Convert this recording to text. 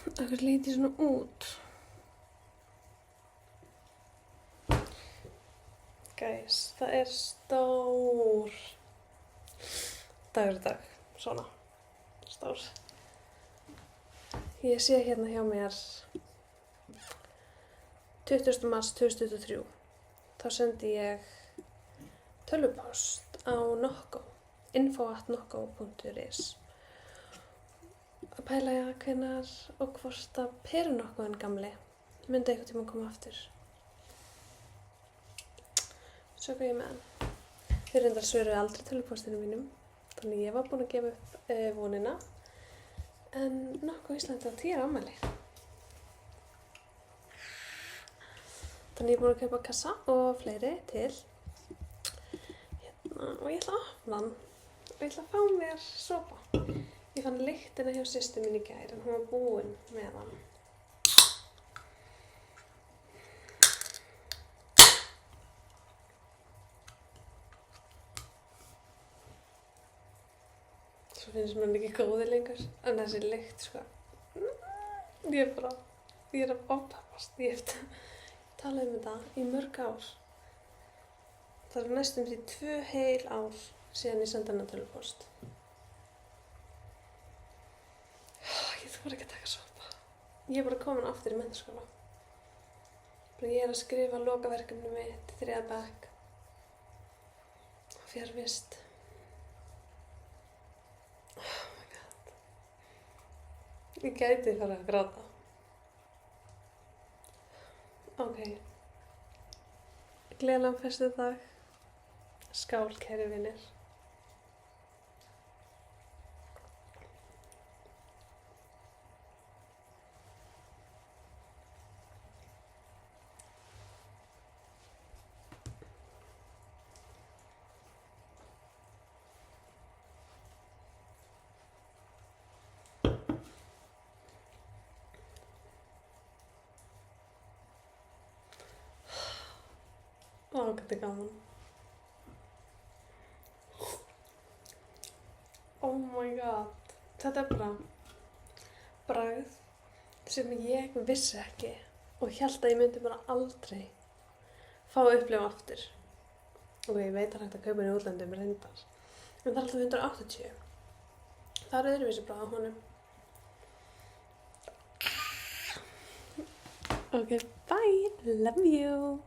Akkur leit ég svona út. Guys, það er stór dagur í dag. Svona. Stór. Ég sé hérna hjá mér 20. mars 2023. Þá sendi ég tölvupóst á Nokko, info@nokko.is að pæla ég hvenær og hvort að Per-Nokkoinn gamli myndi einhvern tímann koma aftur. Svo hvað ég með hann. Þeir reyndar svöruðu aldrei tölvupóstinu mínum, þannig ég var búin að gefa upp vonina. En Nokko Íslandi á 10 ára afmæli. Þannig ég er búin að kaupa kassa og fleiri til. Og ég ætla að opna hann og ég ætla að fá mér sopa. Ég fann lyktina hjá systur minni í gær en hún var búin með hann. Svo finnst mér hann ekki góði lengur en þessi lykt sko. Ég er að ofpeppast. Ég hef talað um þetta í mörg ár. Það er næstum því 2 heil ár síðan ég sendi hennar tölvupóst. Ég þori ekki að taka sopa. Ég er bara komin aftur í menntaskóla. Ég er að skrifa lokaverkefni mitt í 3. bekk. Fjarvist. Oh my god. Ég gæti fara að gráta. Ok. Gleðilegan föstudag. Skál, kæri vinir. Ó, hvað þetta er gaman. Oh my god. Þetta er bara bragð sem ég vissi ekki og hélt að ég myndi bara aldrei fá að upplifa aftur. Og ég veit að hægt að kaupa henni í útlöndum reyndar. En það er alltaf 180. Það er öðruvísi bragð á honum. Ok, bye. Love you.